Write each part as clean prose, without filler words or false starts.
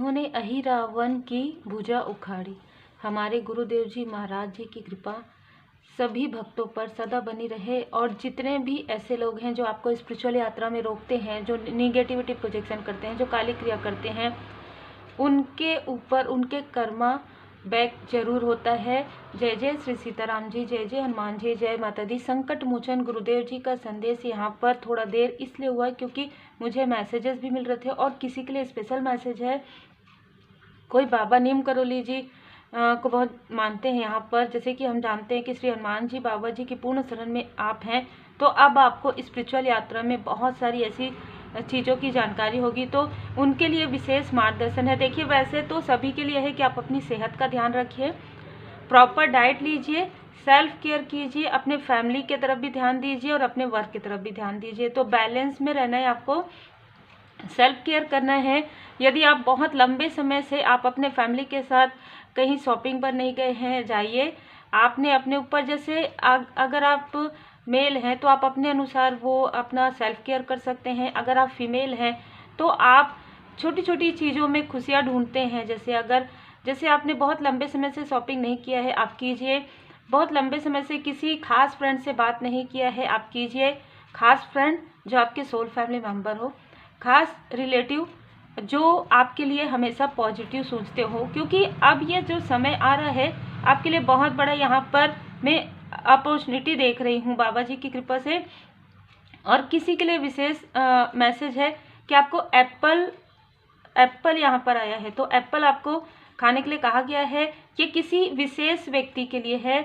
उन्होंने अहिरावण की भुजा उखाड़ी। हमारे गुरुदेव जी महाराज जी की कृपा सभी भक्तों पर सदा बनी रहे। और जितने भी ऐसे लोग हैं जो आपको स्पिरिचुअल यात्रा में रोकते हैं, जो निगेटिविटी प्रोजेक्शन करते हैं, जो काली क्रिया करते हैं, उनके ऊपर उनके कर्मा बैक जरूर होता है। जय जय श्री सीताराम जी, जय जय हनुमान जी, जय माता दी। संकट मोचन गुरुदेव जी का संदेश यहाँ पर थोड़ा देर इसलिए हुआ क्योंकि मुझे मैसेजेस भी मिल रहे थे और किसी के लिए स्पेशल मैसेज है। कोई बाबा नीम करोली जी को बहुत मानते हैं यहाँ पर, जैसे कि हम जानते हैं कि श्री हनुमान जी बाबा जी की पूर्ण शरण में आप हैं। तो अब आपको स्पिरिचुअल यात्रा में बहुत सारी ऐसी चीज़ों की जानकारी होगी, तो उनके लिए विशेष मार्गदर्शन है। देखिए, वैसे तो सभी के लिए है कि आप अपनी सेहत का ध्यान रखिए, प्रॉपर डाइट लीजिए, सेल्फ केयर कीजिए, अपने फैमिली की तरफ भी ध्यान दीजिए और अपने वर्क की तरफ भी ध्यान दीजिए। तो बैलेंस में रहना है आपको, सेल्फ केयर करना है। यदि आप बहुत लंबे समय से आप अपने फैमिली के साथ कहीं शॉपिंग पर नहीं गए हैं, जाइए। आपने अपने ऊपर, जैसे अगर आप मेल हैं तो आप अपने अनुसार वो अपना सेल्फ केयर कर सकते हैं। अगर आप फीमेल हैं तो आप छोटी छोटी चीज़ों में खुशियाँ ढूंढते हैं। जैसे आपने बहुत लंबे समय से शॉपिंग नहीं किया है, आप कीजिए। बहुत लंबे समय से किसी खास फ्रेंड से बात नहीं किया है, आप कीजिए। खास फ्रेंड जो आपके सोल फैमिली मेम्बर हो, खास रिलेटिव जो आपके लिए हमेशा पॉजिटिव सोचते हो, क्योंकि अब ये जो समय आ रहा है आपके लिए बहुत बड़ा, यहाँ पर मैं अपॉर्चुनिटी देख रही हूँ बाबा जी की कृपा से। और किसी के लिए विशेष मैसेज है कि आपको एप्पल यहाँ पर आया है, तो एप्पल आपको खाने के लिए कहा गया है। ये किसी विशेष व्यक्ति के लिए है।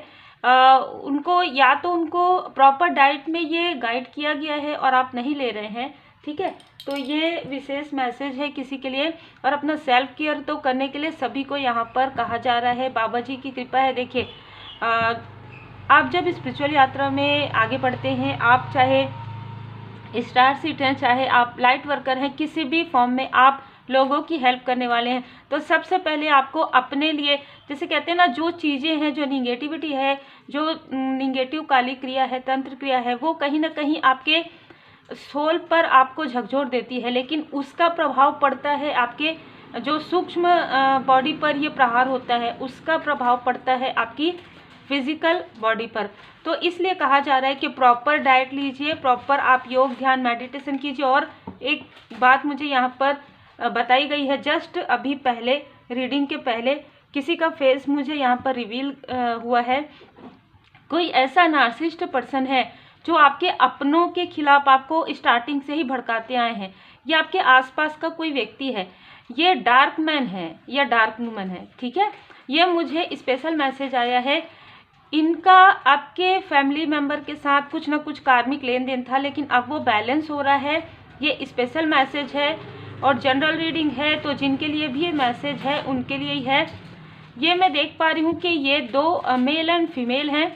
उनको या तो उनको प्रॉपर डाइट में ये गाइड किया गया है और आप नहीं ले रहे हैं, ठीक है, तो ये विशेष मैसेज है किसी के लिए। और अपना सेल्फ केयर तो करने के लिए सभी को यहाँ पर कहा जा रहा है। बाबा जी की कृपा है। देखिए, आप जब स्पिरिचुअल यात्रा में आगे बढ़ते हैं, आप चाहे स्टार सीट हैं, चाहे आप लाइट वर्कर हैं, किसी भी फॉर्म में आप लोगों की हेल्प करने वाले हैं, तो सबसे पहले आपको अपने लिए, जैसे कहते हैं ना, जो चीज़ें हैं, जो निगेटिविटी है, जो निगेटिव काली क्रिया है, तंत्र क्रिया है, वो कहीं ना कहीं आपके सोल पर आपको झकझोर देती है, लेकिन उसका प्रभाव पड़ता है आपके जो सूक्ष्म बॉडी पर ये प्रहार होता है, उसका प्रभाव पड़ता है आपकी फिजिकल बॉडी पर। तो इसलिए कहा जा रहा है कि प्रॉपर डाइट लीजिए, प्रॉपर आप योग ध्यान मेडिटेशन कीजिए। और एक बात मुझे यहाँ पर बताई गई है, जस्ट अभी पहले, रीडिंग के पहले किसी का फेस मुझे यहाँ पर रिवील हुआ है। कोई ऐसा नार्सिसिस्ट पर्सन है जो आपके अपनों के खिलाफ आपको स्टार्टिंग से ही भड़काते आए हैं। ये आपके आसपास का कोई व्यक्ति है, ये डार्क मैन है या डार्क वुमन है, ठीक है। ये मुझे स्पेशल मैसेज आया है। इनका आपके फैमिली मेंबर के साथ कुछ ना कुछ कार्मिक लेन देन था, लेकिन अब वो बैलेंस हो रहा है। ये स्पेशल मैसेज है और जनरल रीडिंग है, तो जिनके लिए भी ये मैसेज है उनके लिए ही है। ये मैं देख पा रही हूँ कि ये दो मेल एंड फीमेल हैं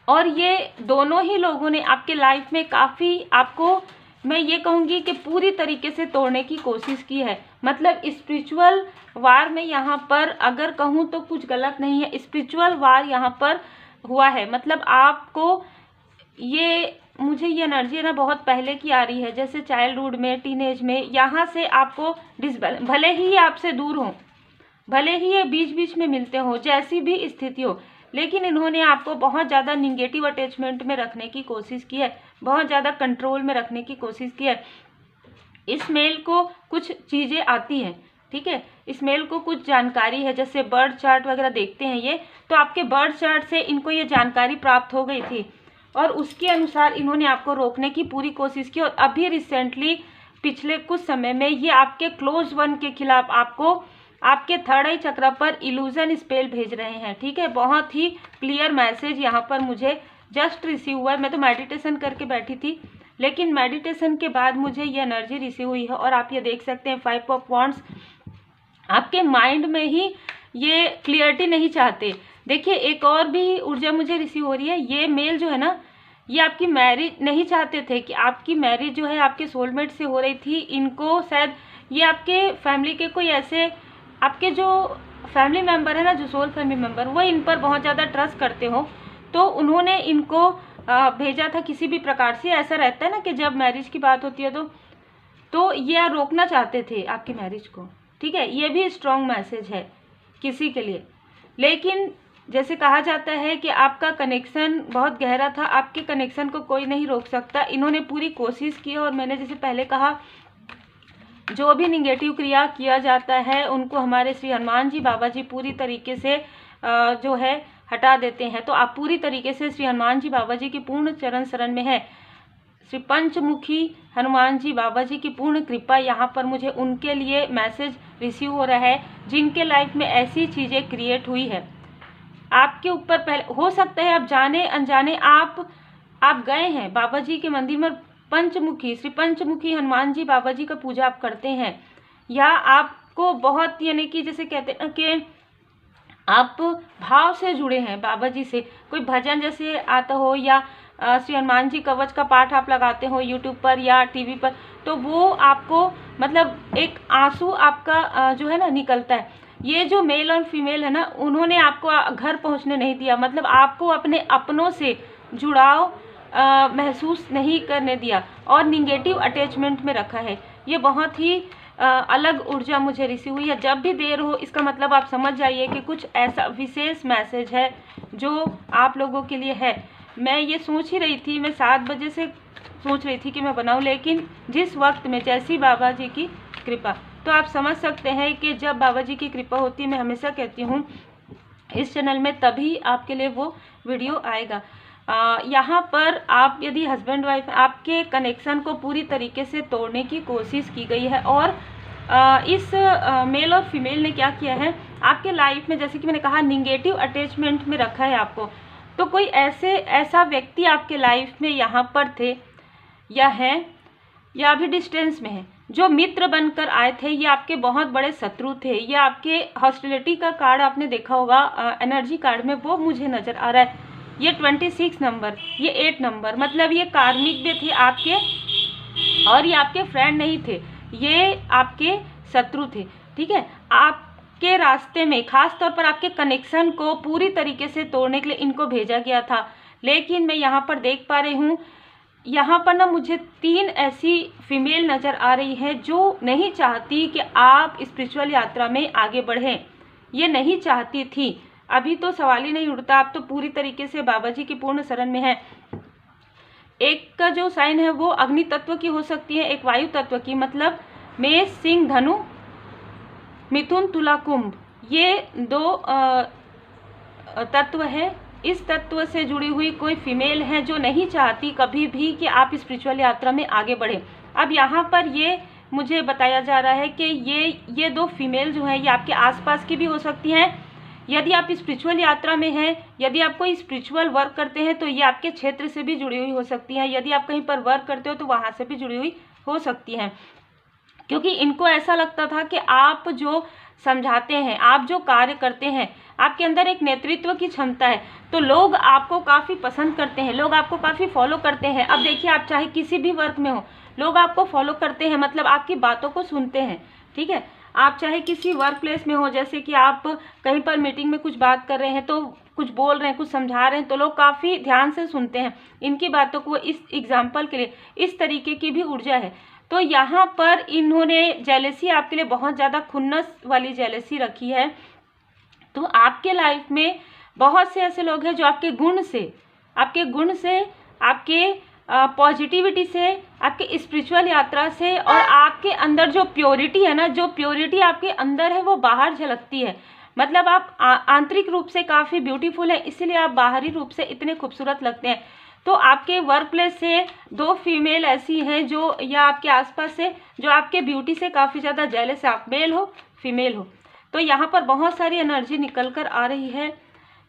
और ये दोनों ही लोगों ने आपके लाइफ में काफ़ी, आपको मैं ये कहूँगी कि पूरी तरीके से तोड़ने की कोशिश की है। मतलब स्पिरिचुअल वार में यहाँ पर अगर कहूँ तो कुछ गलत नहीं है, स्पिरिचुअल वार यहाँ पर हुआ है। मतलब आपको ये, मुझे ये एनर्जी ना बहुत पहले की आ रही है, जैसे चाइल्डहुड में, टीनेज में, यहाँ से आपको भले ही ये आपसे दूर हो, भले ही ये बीच बीच में मिलते हो, जैसी भी स्थिति हो, लेकिन इन्होंने आपको बहुत ज़्यादा निगेटिव अटैचमेंट में रखने की कोशिश की है, बहुत ज़्यादा कंट्रोल में रखने की कोशिश की है। इस मेल को कुछ चीज़ें आती हैं, ठीक है, इस मेल को कुछ जानकारी है, जैसे बर्थ चार्ट वगैरह देखते हैं ये, तो आपके बर्थ चार्ट से इनको ये जानकारी प्राप्त हो गई थी और उसके अनुसार इन्होंने आपको रोकने की पूरी कोशिश की। और अभी रिसेंटली पिछले कुछ समय में ये आपके क्लोज वन के खिलाफ आपको आपके थर्ड आई चक्र पर इल्यूजन स्पेल भेज रहे हैं, ठीक है। बहुत ही क्लियर मैसेज यहाँ पर मुझे जस्ट रिसीव हुआ है। मैं तो मेडिटेशन करके बैठी थी, लेकिन मेडिटेशन के बाद मुझे ये एनर्जी रिसीव हुई है। और आप ये देख सकते हैं 5 ऑफ वांड्स, आपके माइंड में ही ये क्लियरिटी नहीं चाहते। देखिए, एक और भी ऊर्जा मुझे रिसीव हो रही है। ये मेल जो है ना, ये आपकी मैरिज नहीं चाहते थे कि आपकी मैरिज जो है आपके सोलमेट से हो रही थी। इनको शायद ये आपके फैमिली के कोई ऐसे, आपके जो फैमिली मेम्बर है ना, जो सोल फैमिली मेम्बर, वो इन पर बहुत ज़्यादा ट्रस्ट करते हो, तो उन्होंने इनको भेजा था किसी भी प्रकार से। ऐसा रहता है ना कि जब मैरिज की बात होती है तो ये रोकना चाहते थे आपकी मैरिज को, ठीक है, ये भी स्ट्रॉन्ग मैसेज है किसी के लिए। लेकिन जैसे कहा जाता है कि आपका कनेक्शन बहुत गहरा था, आपके कनेक्शन को कोई नहीं रोक सकता। इन्होंने पूरी कोशिश की और मैंने जैसे पहले कहा, जो भी निगेटिव क्रिया किया जाता है उनको हमारे श्री हनुमान जी बाबा जी पूरी तरीके से जो है हटा देते हैं। तो आप पूरी तरीके से श्री हनुमान जी बाबा जी की पूर्ण चरण शरण में है। श्री पंचमुखी हनुमान जी बाबा जी की पूर्ण कृपा, यहाँ पर मुझे उनके लिए मैसेज रिसीव हो रहा है जिनके लाइफ में ऐसी चीज़ें क्रिएट हुई है। आपके ऊपर पहले हो सकता है आप जाने अनजाने आप गए हैं बाबा जी के मंदिर में, पंचमुखी श्री पंचमुखी हनुमान जी बाबा जी का पूजा आप करते हैं, या आपको बहुत यानी कि जैसे कहते हैं कि आप भाव से जुड़े हैं बाबा जी से, कोई भजन जैसे आता हो या श्री हनुमान जी कवच का पाठ आप लगाते हो यूट्यूब पर या टीवी पर, तो वो आपको मतलब एक आंसू आपका जो है ना निकलता है। ये जो मेल और फीमेल है ना, उन्होंने आपको घर पहुंचने नहीं दिया, मतलब आपको अपने अपनों से जुड़ाव महसूस नहीं करने दिया और निगेटिव अटैचमेंट में रखा है। ये बहुत ही अलग ऊर्जा मुझे रिसीव हुई है। जब भी देर हो, इसका मतलब आप समझ जाइए कि कुछ ऐसा विशेष मैसेज है जो आप लोगों के लिए है। मैं ये सोच ही रही थी, मैं 7 बजे से सोच रही थी कि मैं बनाऊं, लेकिन जिस वक्त में जैसी बाबा जी की कृपा, तो आप समझ सकते हैं कि जब बाबा जी की कृपा होती है, मैं हमेशा कहती हूँ इस चैनल में, तभी आपके लिए वो वीडियो आएगा। यहाँ पर आप यदि हस्बैंड वाइफ, आपके कनेक्शन को पूरी तरीके से तोड़ने की कोशिश की गई है और इस मेल और फीमेल ने क्या किया है आपके लाइफ में, जैसे कि मैंने कहा निगेटिव अटैचमेंट में रखा है आपको। तो कोई ऐसा व्यक्ति आपके लाइफ में यहाँ पर थे या हैं या अभी डिस्टेंस में है, जो मित्र बनकर आए थे, ये आपके बहुत बड़े शत्रु थे। ये आपके हॉस्टिलिटी का कार्ड आपने देखा होगा एनर्जी कार्ड में, वो मुझे नज़र आ रहा है। ये 26 नंबर, ये 8 नंबर, मतलब ये कार्मिक भी थे आपके, और ये आपके फ्रेंड नहीं थे, ये आपके शत्रु थे। ठीक है, आपके रास्ते में खास तौर पर आपके कनेक्शन को पूरी तरीके से तोड़ने के लिए इनको भेजा गया था। लेकिन मैं यहाँ पर देख पा रही हूँ, यहाँ पर ना मुझे 3 ऐसी फीमेल नज़र आ रही है जो नहीं चाहती कि आप स्पिरिचुअल यात्रा में आगे बढ़ें। ये नहीं चाहती थी, अभी तो सवाल ही नहीं उठता, आप तो पूरी तरीके से बाबा जी की पूर्ण शरण में है। एक का जो साइन है वो अग्नि तत्व की हो सकती है, एक वायु तत्व की, मतलब मेष सिंह धनु मिथुन तुला कुंभ, ये 2 तत्व है। इस तत्व से जुड़ी हुई कोई फीमेल है जो नहीं चाहती कभी भी कि आप स्पिरिचुअल यात्रा में आगे बढ़ें। अब यहाँ पर ये मुझे बताया जा रहा है कि ये 2 फीमेल जो है ये आपके आसपास की भी हो सकती हैं। यदि आप स्पिरिचुअल यात्रा में हैं, यदि आप कोई स्पिरिचुअल वर्क करते हैं, तो ये आपके क्षेत्र से भी जुड़ी हुई हो सकती हैं। यदि आप कहीं पर वर्क करते हो तो वहाँ से भी जुड़ी हुई हो सकती हैं, क्योंकि इनको ऐसा लगता था कि आप जो समझाते हैं, आप जो कार्य करते हैं, आपके अंदर एक नेतृत्व की क्षमता है, तो लोग आपको काफ़ी पसंद करते हैं, लोग आपको काफ़ी फॉलो करते हैं। अब देखिए, आप चाहे किसी भी वर्क में हो, लोग आपको फॉलो करते हैं, मतलब आपकी बातों को सुनते हैं। ठीक है, आप चाहे किसी वर्क प्लेस में हो, जैसे कि आप कहीं पर मीटिंग में कुछ बात कर रहे हैं, तो कुछ बोल रहे हैं, कुछ समझा रहे हैं, तो लोग काफ़ी ध्यान से सुनते हैं इनकी बातों को। इस एग्जाम्पल के लिए इस तरीके की भी ऊर्जा है। तो यहाँ पर इन्होंने जेलेसी आपके लिए बहुत ज़्यादा खुन्नस वाली जेलेसी रखी है। तो आपके लाइफ में बहुत से ऐसे लोग हैं जो आपके गुण से, आपके पॉजिटिविटी से, आपके स्पिरिचुअल यात्रा से और आपके अंदर जो प्योरिटी है ना, जो प्योरिटी आपके अंदर है वो बाहर झलकती है। मतलब आप आंतरिक रूप से काफ़ी ब्यूटीफुल है, इसलिए आप बाहरी रूप से इतने खूबसूरत लगते हैं। तो आपके वर्क प्लेस से 2 फीमेल ऐसी हैं जो, या आपके आसपास से, जो आपके ब्यूटी से काफ़ी ज़्यादा जेलस है, आप मेल हो फीमेल हो। तो यहाँ पर बहुत सारी एनर्जी निकल कर आ रही है।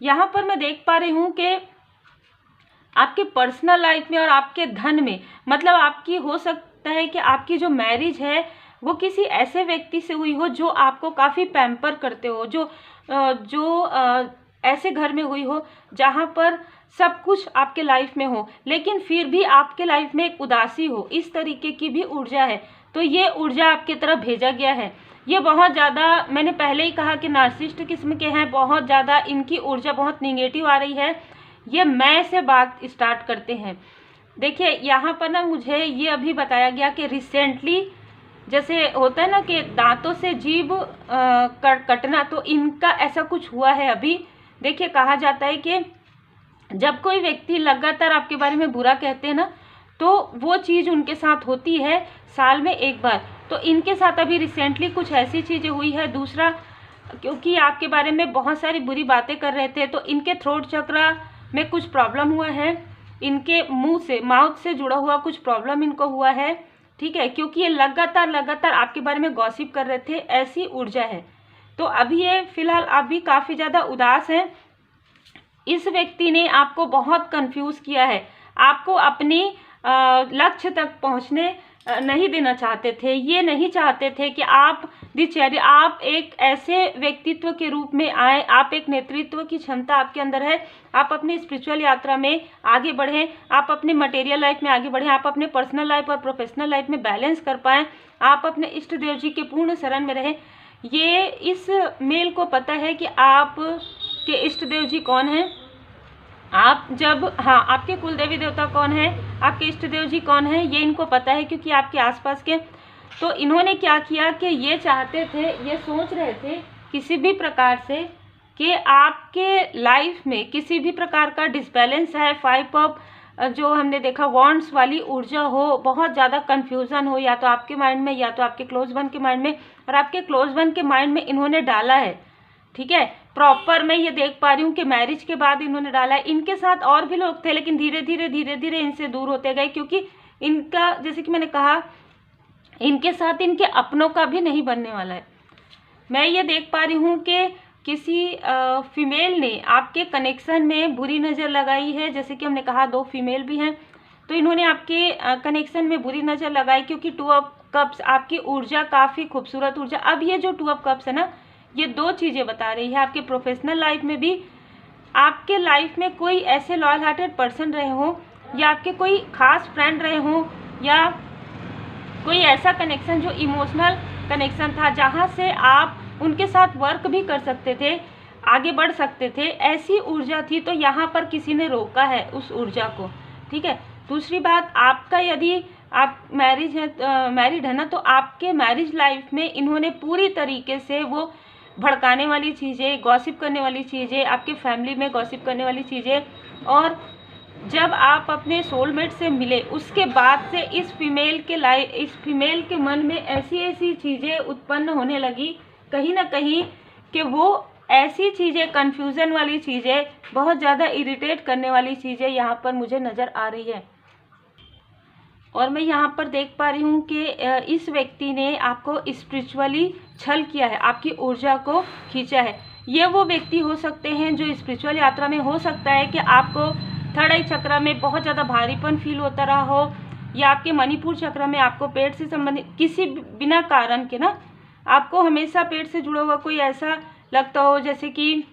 यहाँ पर मैं देख पा रही हूँ कि आपके पर्सनल लाइफ में और आपके धन में, मतलब आपकी हो सकता है कि आपकी जो मैरिज है वो किसी ऐसे व्यक्ति से हुई हो जो आपको काफ़ी पैम्पर करते हो, जो ऐसे घर में हुई हो जहाँ पर सब कुछ आपके लाइफ में हो, लेकिन फिर भी आपके लाइफ में एक उदासी हो, इस तरीके की भी ऊर्जा है। तो ये ऊर्जा आपकी तरफ भेजा गया है। ये बहुत ज़्यादा, मैंने पहले ही कहा कि नार्सिसिस्ट किस्म के हैं, बहुत ज़्यादा इनकी ऊर्जा बहुत निगेटिव आ रही है। ये मैं से बात स्टार्ट करते हैं। देखिए, यहाँ पर ना मुझे ये अभी बताया गया कि रिसेंटली जैसे होता है ना कि दांतों से जीभ कटना, तो इनका ऐसा कुछ हुआ है अभी। देखिए, कहा जाता है कि जब कोई व्यक्ति लगातार आपके बारे में बुरा कहते हैं ना, तो वो चीज़ उनके साथ होती है साल में एक बार। तो इनके साथ अभी रिसेंटली कुछ ऐसी चीज़ें हुई है। दूसरा, क्योंकि आपके बारे में बहुत सारी बुरी बातें कर रहे थे, तो इनके थ्रोट चक्रा में कुछ प्रॉब्लम हुआ है, इनके मुंह से, माउथ से जुड़ा हुआ कुछ प्रॉब्लम इनको हुआ है, ठीक है, क्योंकि ये लगातार आपके बारे में गॉसिप कर रहे थे, ऐसी ऊर्जा है। तो अभी ये फिलहाल अभी काफ़ी ज़्यादा उदास हैं। इस व्यक्ति ने आपको बहुत कंफ्यूज किया है, आपको अपनी लक्ष्य तक पहुंचने नहीं देना चाहते थे। ये नहीं चाहते थे कि आप दिनचर्या, आप एक ऐसे व्यक्तित्व के रूप में आए, आप एक नेतृत्व की क्षमता आपके अंदर है, आप अपनी स्पिरिचुअल यात्रा में आगे बढ़ें, आप अपने मटेरियल लाइफ में आगे बढ़ें, आप अपने पर्सनल लाइफ और प्रोफेशनल लाइफ में बैलेंस कर पाएँ, आप अपने इष्ट देव जी के पूर्ण शरण में रहें। ये इस मेल को पता है कि आप के इष्ट देव जी कौन हैं, आप जब, हाँ, आपके कुल देवी देवता कौन है, आपके इष्ट देव जी कौन है, ये इनको पता है, क्योंकि आपके आसपास के। तो इन्होंने क्या किया कि ये चाहते थे, ये सोच रहे थे किसी भी प्रकार से कि आपके लाइफ में किसी भी प्रकार का डिसबैलेंस है, 5 ऑफ जो हमने देखा वॉन्ड्स वाली ऊर्जा हो, बहुत ज़्यादा कन्फ्यूज़न हो, या तो आपके माइंड में या तो आपके क्लोज वन के माइंड में, और आपके क्लोज वन के माइंड में इन्होंने डाला है, ठीक है, प्रॉपर। मैं ये देख पा रही हूँ कि मैरिज के बाद इन्होंने डाला है। इनके साथ और भी लोग थे, लेकिन धीरे धीरे इनसे दूर होते गए, क्योंकि इनका, जैसे कि मैंने कहा, इनके साथ इनके अपनों का भी नहीं बनने वाला है। मैं ये देख पा रही हूँ कि किसी फीमेल ने आपके कनेक्शन में बुरी नज़र लगाई है। जैसे कि हमने कहा 2 फीमेल भी हैं, तो इन्होंने आपके कनेक्शन में बुरी नज़र लगाई, क्योंकि 2 ऑफ कप्स आपकी ऊर्जा काफ़ी खूबसूरत ऊर्जा। अब ये जो 2 ऑफ कप्स है ना, ये 2 चीज़ें बता रही है। आपके प्रोफेशनल लाइफ में भी, आपके लाइफ में कोई ऐसे लॉयल हार्टेड पर्सन रहे हों, या आपके कोई खास फ्रेंड रहे हों, या कोई ऐसा कनेक्शन जो इमोशनल कनेक्शन था, जहाँ से आप उनके साथ वर्क भी कर सकते थे, आगे बढ़ सकते थे, ऐसी ऊर्जा थी। तो यहाँ पर किसी ने रोका है उस ऊर्जा को, ठीक है। दूसरी बात, आपका यदि आप मैरिड है ना, तो आपके मैरिज लाइफ में इन्होंने पूरी तरीके से वो भड़काने वाली चीज़ें, गॉसिप करने वाली चीज़ें, आपके फैमिली में गॉसिप करने वाली चीज़ें, और जब आप अपने सोलमेट से मिले उसके बाद से इस फीमेल के मन में ऐसी चीज़ें उत्पन्न होने लगी, कहीं ना कहीं, कि वो ऐसी चीज़ें, कन्फ्यूज़न वाली चीज़ें, बहुत ज़्यादा इरिटेट करने वाली चीज़ें यहाँ पर मुझे नज़र आ रही है। और मैं यहाँ पर देख पा रही हूँ कि इस व्यक्ति ने आपको स्पिरिचुअली छल किया है, आपकी ऊर्जा को खींचा है। ये वो व्यक्ति हो सकते हैं जो स्पिरिचुअल यात्रा में, हो सकता है कि आपको थर्ड आई चक्र में बहुत ज़्यादा भारीपन फील होता रहा हो, या आपके मणिपुर चक्र में आपको पेट से संबंधित किसी बिना कारण के ना, आपको हमेशा पेट से जुड़ा हुआ कोई ऐसा लगता हो, जैसे कि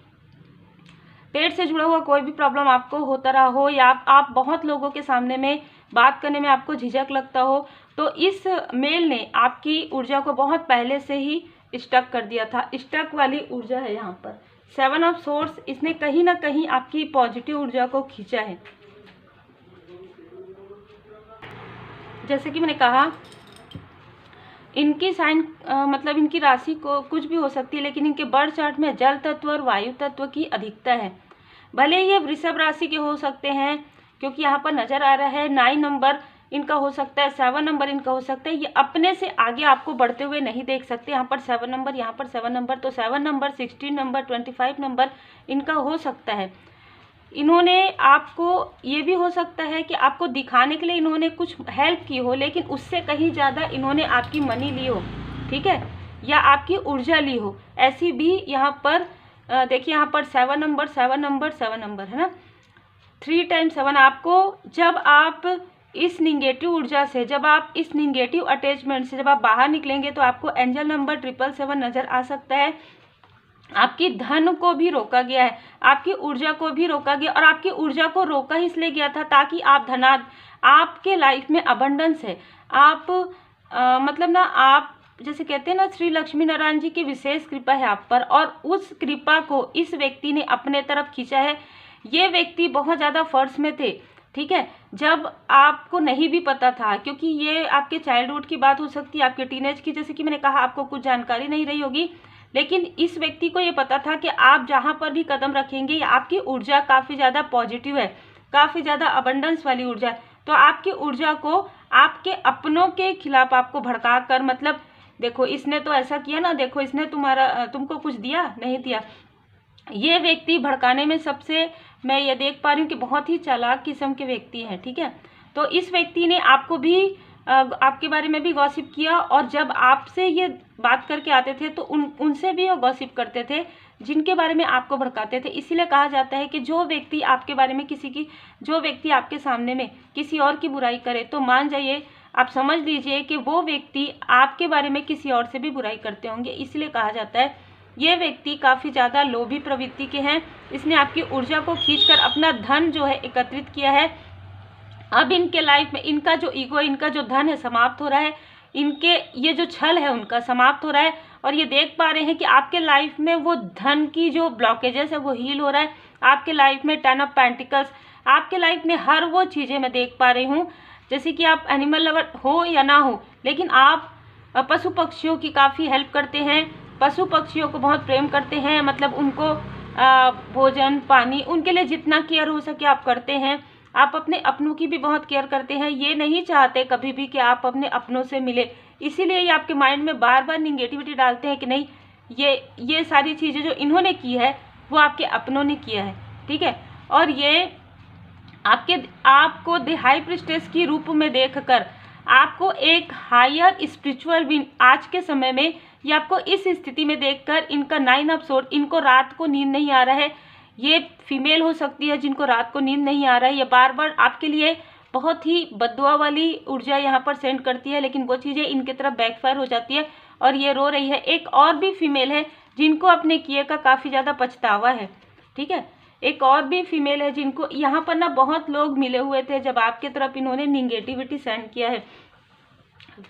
पेट से जुड़ा हुआ कोई भी प्रॉब्लम आपको होता रहा हो, या आप बहुत लोगों के सामने में बात करने में आपको झिझक लगता हो, तो इस मेल ने आपकी ऊर्जा को बहुत पहले से ही स्टक कर दिया था। स्टक वाली ऊर्जा है यहाँ पर 7 ऑफ सोर्स। इसने कहीं ना कहीं आपकी पॉजिटिव ऊर्जा को खींचा है। जैसे कि मैंने कहा, इनकी साइन मतलब इनकी राशि को कुछ भी हो सकती है, लेकिन इनके बर्थ चार्ट में जल तत्व और वायु तत्व की अधिकता है। भले ये वृषभ राशि के हो सकते हैं, क्योंकि यहाँ पर नज़र आ रहा है 9 नंबर इनका हो सकता है, 7 नंबर इनका हो सकता है। ये अपने से आगे आपको बढ़ते हुए नहीं देख सकते। यहाँ पर 7 नंबर, यहाँ पर 7 नंबर, तो 7 नंबर, 16 नंबर, 25 नंबर इनका हो सकता है। इन्होंने आपको, ये भी हो सकता है कि आपको दिखाने के लिए इन्होंने कुछ हेल्प की हो, लेकिन उससे कहीं ज़्यादा इन्होंने आपकी मनी ली हो, ठीक है, या आपकी ऊर्जा ली हो। ऐसी भी यहाँ पर देखिए, यहाँ पर 7 नंबर, 7 नंबर, 7 नंबर है ना, 3 टाइम 7। आपको जब आप इस निगेटिव ऊर्जा से, जब आप इस निगेटिव अटैचमेंट से जब आप बाहर निकलेंगे, तो आपको एंजल नंबर 777 नज़र आ सकता है। आपकी धन को भी रोका गया है, आपकी ऊर्जा को भी रोका गया, और आपकी ऊर्जा को रोका ही इसलिए गया था ताकि आप आपके लाइफ में अबंडेंस है। आप मतलब ना, आप जैसे कहते हैं ना, श्री लक्ष्मी नारायण जी की विशेष कृपा है आप पर, और उस कृपा को इस व्यक्ति ने अपने तरफ खींचा है। ये व्यक्ति बहुत ज़्यादा फर्ज में थे, ठीक है, जब आपको नहीं भी पता था, क्योंकि ये आपके चाइल्डहुड की बात हो सकती है, आपके टीनेज की, जैसे कि मैंने कहा आपको कुछ जानकारी नहीं रही होगी, लेकिन इस व्यक्ति को ये पता था कि आप जहाँ पर भी कदम रखेंगे आपकी ऊर्जा काफ़ी ज़्यादा पॉजिटिव है, काफ़ी ज़्यादा अबंडेंस वाली ऊर्जा है। तो आपकी ऊर्जा को आपके अपनों के खिलाफ आपको भड़का कर, मतलब देखो इसने तो ऐसा किया ना, देखो इसने तुमको कुछ दिया नहीं दिया, ये व्यक्ति भड़काने में सबसे मैं ये देख पा रही हूँ कि बहुत ही चालाक किस्म के व्यक्ति हैं। ठीक है, तो इस व्यक्ति ने आपको भी आपके बारे में भी गॉसिप किया, और जब आपसे ये बात करके आते थे तो उनसे भी वो गॉसिप करते थे जिनके बारे में आपको भड़काते थे। इसीलिए कहा जाता है कि जो व्यक्ति आपके बारे में जो व्यक्ति आपके सामने में किसी और की बुराई करे, तो मान जाइए, आप समझ लीजिए कि वो व्यक्ति आपके बारे में किसी और से भी बुराई करते होंगे। इसलिए कहा जाता है ये व्यक्ति काफ़ी ज़्यादा लोभी प्रवृत्ति के हैं। इसने आपकी ऊर्जा को खींचकर अपना धन जो है एकत्रित किया है। अब इनके लाइफ में इनका जो ईगो, इनका जो धन है समाप्त हो रहा है, इनके ये जो छल है उनका समाप्त हो रहा है, और ये देख पा रहे हैं कि आपके लाइफ में वो धन की जो ब्लॉकेजेस है वो हील हो रहा है। आपके लाइफ में 10 ऑफ पेंटिकल्स, आपके लाइफ में हर वो चीज़ें मैं देख पा रही हूँ, जैसे कि आप एनिमल लवर हो या ना हो, लेकिन आप पशु पक्षियों की काफ़ी हेल्प करते हैं, पशु पक्षियों को बहुत प्रेम करते हैं, मतलब उनको भोजन पानी उनके लिए जितना केयर हो सके आप करते हैं। आप अपने अपनों की भी बहुत केयर करते हैं, ये नहीं चाहते कभी भी कि आप अपने अपनों से मिले, इसीलिए ये आपके माइंड में बार बार निगेटिविटी डालते हैं कि नहीं ये सारी चीज़ें जो इन्होंने की है वो आपके अपनों ने किया है। ठीक है, और ये आपको द हाई प्रिस्टेस की रूप में देखकर आपको एक हायर स्पिरिचुअल बीइंग आज के समय में, ये आपको इस स्थिति में देखकर, इनका 9 ऑफ सोर्ड, इनको रात को नींद नहीं आ रहा है, ये फीमेल हो सकती है जिनको रात को नींद नहीं आ रहा है, ये बार बार आपके लिए बहुत ही बद्दुआ वाली ऊर्जा यहाँ पर सेंड करती है, लेकिन वो चीज़ें इनकी तरफ बैकफायर हो जाती है और ये रो रही है। एक और भी फीमेल है जिनको अपने किए का काफ़ी ज़्यादा पछतावा है। ठीक है, एक और भी फीमेल है जिनको यहाँ पर ना बहुत लोग मिले हुए थे जब आपके तरफ इन्होंने निगेटिविटी सेंड किया है।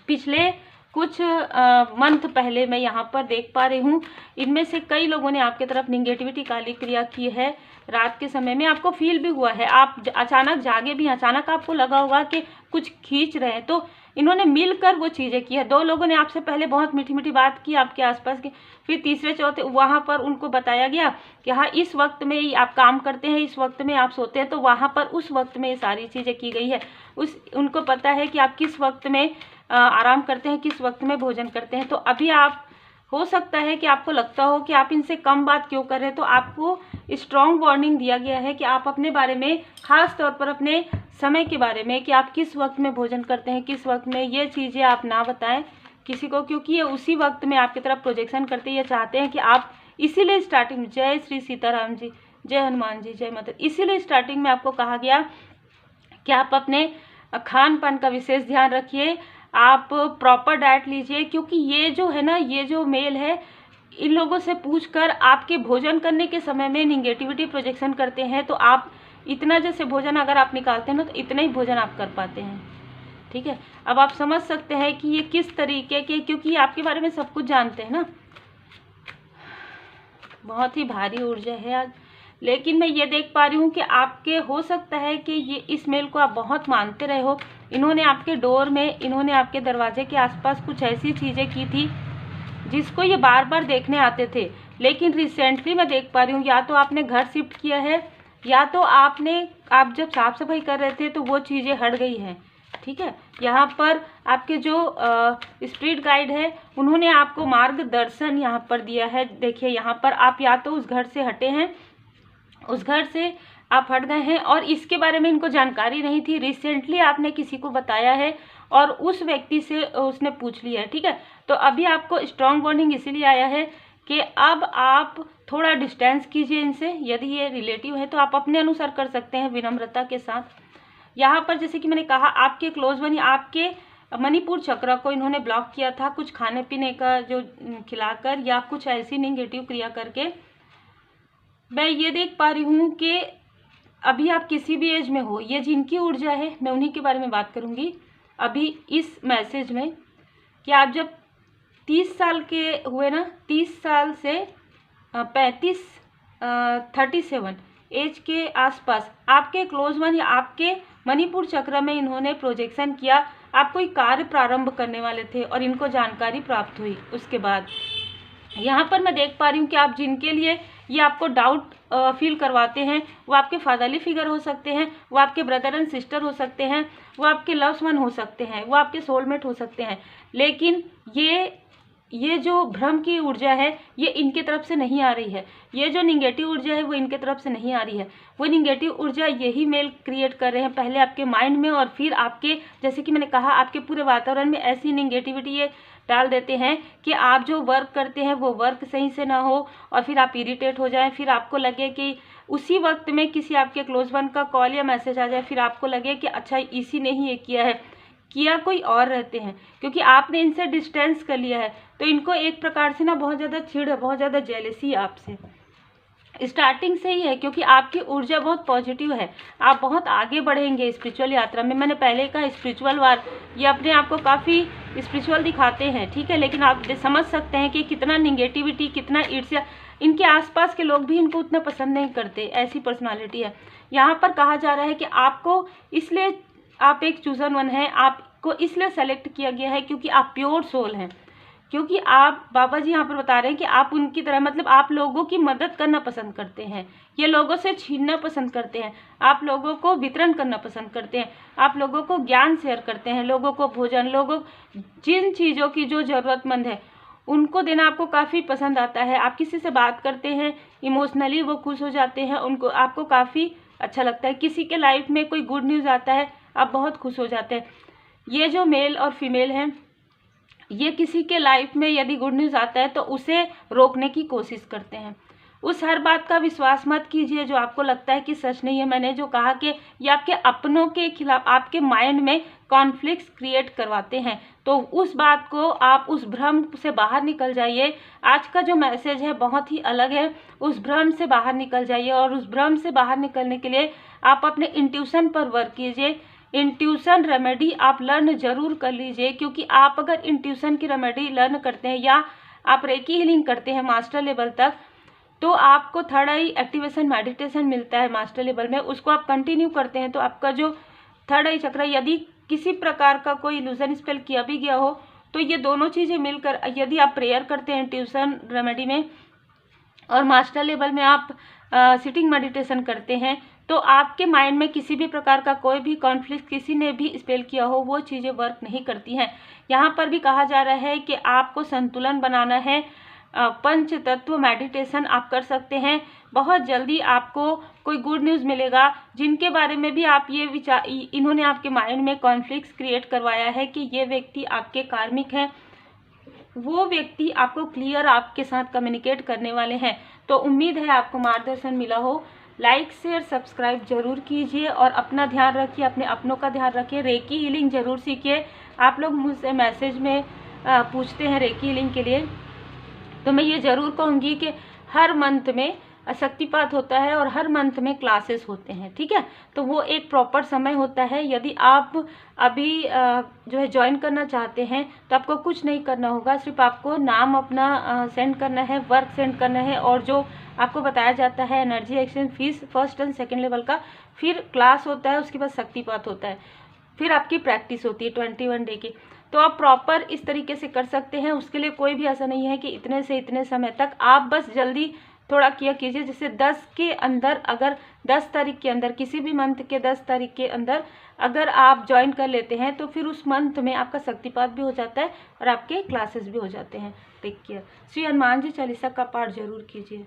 पिछले कुछ मंथ पहले मैं यहाँ पर देख पा रही हूँ, इनमें से कई लोगों ने आपके तरफ निगेटिविटी काली क्रिया की है। रात के समय में आपको फील भी हुआ है, आप अचानक जागे भी, अचानक आपको लगा होगा कि कुछ खींच रहे हैं, तो इन्होंने मिलकर वो चीज़ें की है। 2 लोगों ने आपसे पहले बहुत मीठी मीठी बात की आपके आसपास की, फिर तीसरे चौथे वहाँ पर उनको बताया गया कि हाँ इस वक्त में ही आप काम करते हैं, इस वक्त में आप सोते हैं, तो वहाँ पर उस वक्त में ये सारी चीज़ें की गई है। उनको पता है कि आप किस वक्त में आराम करते हैं, किस वक्त में भोजन करते हैं। तो अभी आप हो सकता है कि आपको लगता हो कि आप इनसे कम बात क्यों कर रहे हैं, तो आपको स्ट्रॉन्ग वार्निंग दिया गया है कि आप अपने बारे में, खास तौर पर अपने समय के बारे में, कि आप किस वक्त में भोजन करते हैं, किस वक्त में, ये चीज़ें आप ना बताएं किसी को, क्योंकि ये उसी वक्त में आपकी तरफ प्रोजेक्शन करते हैं। ये चाहते हैं कि आप, इसीलिए स्टार्टिंग, जय श्री सीताराम जी, जय हनुमान जी, जय माता, इसीलिए स्टार्टिंग में आपको कहा गया कि आप अपने खान पान का विशेष ध्यान रखिए, आप प्रॉपर डाइट लीजिए, क्योंकि ये जो है ना, ये जो मेल है, इन लोगों से पूछकर आपके भोजन करने के समय में निगेटिविटी प्रोजेक्शन करते हैं। तो आप इतना, जैसे भोजन अगर आप निकालते हैं ना, तो इतना ही भोजन आप कर पाते हैं। ठीक है, अब आप समझ सकते हैं कि ये किस तरीके के, क्योंकि आपके बारे में सब कुछ जानते हैं ना। बहुत ही भारी ऊर्जा है आज, लेकिन मैं ये देख पा रही हूँ कि आपके, हो सकता है कि ये इस मेल को आप बहुत मानते रहे हो। इन्होंने आपके डोर में, इन्होंने आपके दरवाजे के आसपास कुछ ऐसी चीज़ें की थी जिसको ये बार बार देखने आते थे, लेकिन रिसेंटली मैं देख पा रही हूँ या तो आपने घर शिफ्ट किया है, या तो आप जब साफ सफाई कर रहे थे तो वो चीज़ें हट गई हैं। ठीक है, यहाँ पर आपके जो स्पिरिट गाइड है उन्होंने आपको मार्गदर्शन यहाँ पर दिया है। देखिए यहाँ पर आप या तो उस घर से हटे हैं, उस घर से आप हट गए हैं, और इसके बारे में इनको जानकारी नहीं थी, रिसेंटली आपने किसी को बताया है और उस व्यक्ति से उसने पूछ लिया है। ठीक है, तो अभी आपको स्ट्रॉन्ग वार्निंग इसीलिए आया है कि अब आप थोड़ा डिस्टेंस कीजिए इनसे। यदि ये रिलेटिव है तो आप अपने अनुसार कर सकते हैं विनम्रता के साथ। यहाँ पर जैसे कि मैंने कहा, आपके क्लोज वन, आपके मणिपुर चक्र को इन्होंने ब्लॉक किया था, कुछ खाने पीने का जो खिलाकर या कुछ ऐसी निगेटिव क्रिया करके। मैं ये देख पा रही हूँ कि अभी आप किसी भी एज में हो, ये जिनकी ऊर्जा है मैं उन्हीं के बारे में बात करूँगी अभी इस मैसेज में, कि आप जब 30 साल के हुए ना, 30 साल से 37 एज के आसपास आपके क्लोज वन या आपके मणिपुर चक्र में इन्होंने प्रोजेक्शन किया, आप कोई कार्य प्रारंभ करने वाले थे और इनको जानकारी प्राप्त हुई। उसके बाद यहाँ पर मैं देख पा रही हूँ कि आप जिनके लिए ये आपको डाउट फील करवाते हैं वो आपके फादरली फिगर हो सकते हैं, वो आपके ब्रदर एंड सिस्टर हो सकते हैं, वो आपके लव्स वन हो सकते हैं, वो आपके सोलमेट हो सकते हैं। लेकिन ये जो भ्रम की ऊर्जा है ये इनके तरफ से नहीं आ रही है, ये जो निगेटिव ऊर्जा है वो इनके तरफ से नहीं आ रही है। वो निगेटिव ऊर्जा यही मेल क्रिएट कर रहे हैं पहले आपके माइंड में, और फिर आपके, जैसे कि मैंने कहा, आपके पूरे वातावरण में ऐसी निगेटिविटी ये डाल देते हैं कि आप जो वर्क करते हैं वो वर्क सही से ना हो और फिर आप इरिटेट हो जाएं, फिर आपको लगे कि उसी वक्त में किसी आपके क्लोज वन का कॉल या मैसेज आ जाए, फिर आपको लगे कि अच्छा इसी ने ही ये किया है, किया कोई और रहते हैं, क्योंकि आपने इनसे डिस्टेंस कर लिया है। तो इनको एक प्रकार से ना बहुत ज़्यादा चिढ़ है, बहुत ज़्यादा जेलसी आपसे स्टार्टिंग से ही है, क्योंकि आपकी ऊर्जा बहुत पॉजिटिव है, आप बहुत आगे बढ़ेंगे स्पिरिचुअल यात्रा में। मैंने पहले कहा स्पिरिचुअल वार ये अपने आप को काफ़ी स्पिरिचुअल दिखाते हैं, ठीक है, लेकिन आप समझ सकते हैं कि कितना निगेटिविटी, कितना ईर्ष्या, इनके आसपास के लोग भी इनको उतना पसंद नहीं करते, ऐसी पर्सनालिटी है। यहाँ पर कहा जा रहा है कि आपको इसलिए, आप एक चूजन वन है, आपको इसलिए सेलेक्ट किया गया है क्योंकि आप प्योर सोल हैं, क्योंकि आप, बाबा जी यहाँ पर बता रहे हैं कि आप उनकी तरह, मतलब आप लोगों की मदद करना पसंद करते हैं, ये लोगों से छीनना पसंद करते हैं, आप लोगों को वितरण करना पसंद करते हैं, आप लोगों को ज्ञान शेयर करते हैं, लोगों को भोजन, लोगों जिन चीज़ों की जो ज़रूरतमंद है उनको देना आपको काफ़ी पसंद आता है। आप किसी से बात करते हैं इमोशनली वो खुश हो जाते हैं, उनको, आपको काफ़ी अच्छा लगता है। किसी के लाइफ में कोई गुड न्यूज़ आता है आप बहुत खुश हो जाते हैं। ये जो मेल और फीमेल हैं ये किसी के लाइफ में यदि गुड न्यूज़ आता है तो उसे रोकने की कोशिश करते हैं। उस हर बात का विश्वास मत कीजिए जो आपको लगता है कि सच नहीं है। मैंने जो कहा कि ये आपके अपनों के खिलाफ आपके माइंड में कॉन्फ्लिक्ट्स क्रिएट करवाते हैं, तो उस बात को, आप उस भ्रम से बाहर निकल जाइए। आज का जो मैसेज है बहुत ही अलग है, उस भ्रम से बाहर निकल जाइए, और उस भ्रम से बाहर निकलने के लिए आप अपने इंट्यूशन पर वर्क कीजिए। इंट्यूशन रेमेडी आप लर्न जरूर कर लीजिए, क्योंकि आप अगर इंट्यूशन की रेमेडी लर्न करते हैं या आप रेकी हीलिंग करते हैं मास्टर लेवल तक, तो आपको थर्ड आई एक्टिवेशन मेडिटेशन मिलता है मास्टर लेवल में, उसको आप कंटिन्यू करते हैं तो आपका जो थर्ड आई चक्र, यदि किसी प्रकार का कोई इल्यूजन स्पेल किया भी गया हो तो ये दोनों चीज़ें मिलकर, यदि आप प्रेयर करते हैं इंट्यूशन रेमेडी में और मास्टर लेवल में आप सिटिंग मेडिटेशन करते हैं, तो आपके माइंड में किसी भी प्रकार का कोई भी कॉन्फ्लिक्ट, किसी ने भी स्पेल किया हो, वो चीज़ें वर्क नहीं करती हैं। यहाँ पर भी कहा जा रहा है कि आपको संतुलन बनाना है। पंच तत्व मेडिटेशन आप कर सकते हैं। बहुत जल्दी आपको कोई गुड न्यूज़ मिलेगा, जिनके बारे में भी आप ये विचार, इन्होंने आपके माइंड में कॉन्फ्लिक्ट्स क्रिएट करवाया है कि ये व्यक्ति आपके कार्मिक हैं, वो व्यक्ति आपको क्लियर आपके साथ कम्युनिकेट करने वाले हैं। तो उम्मीद है आपको मार्गदर्शन मिला हो। लाइक शेयर सब्सक्राइब जरूर कीजिए और अपना ध्यान रखिए, अपने अपनों का ध्यान रखिए। रेकी हीलिंग जरूर सीखिए। आप लोग मुझसे मैसेज में पूछते हैं रेकी हीलिंग के लिए, तो मैं ये ज़रूर कहूँगी कि हर मंथ में शक्तिपात होता है और हर मंथ में क्लासेस होते हैं, ठीक है। तो वो एक प्रॉपर समय होता है। यदि आप अभी जो है ज्वाइन करना चाहते हैं तो आपको कुछ नहीं करना होगा, सिर्फ आपको नाम अपना सेंड करना है, वर्क सेंड करना है, और जो आपको बताया जाता है energy exchange fees first and second level का, फिर क्लास होता है, उसके बाद शक्तिपात होता है, फिर आपकी प्रैक्टिस होती है 21 डे की। तो आप प्रॉपर इस तरीके से कर सकते हैं। उसके लिए कोई भी ऐसा नहीं है कि इतने से इतने समय तक, आप बस जल्दी थोड़ा किया कीजिए। जैसे 10 के अंदर, अगर 10 तारीख के अंदर, किसी भी मंथ के 10 तारीख के अंदर अगर आप ज्वाइन कर लेते हैं तो फिर उस मंथ में आपका शक्तिपात भी हो जाता है और आपके क्लासेस भी हो जाते हैं। Take care. श्री हनुमान जी चालीसा का पाठ जरूर कीजिए।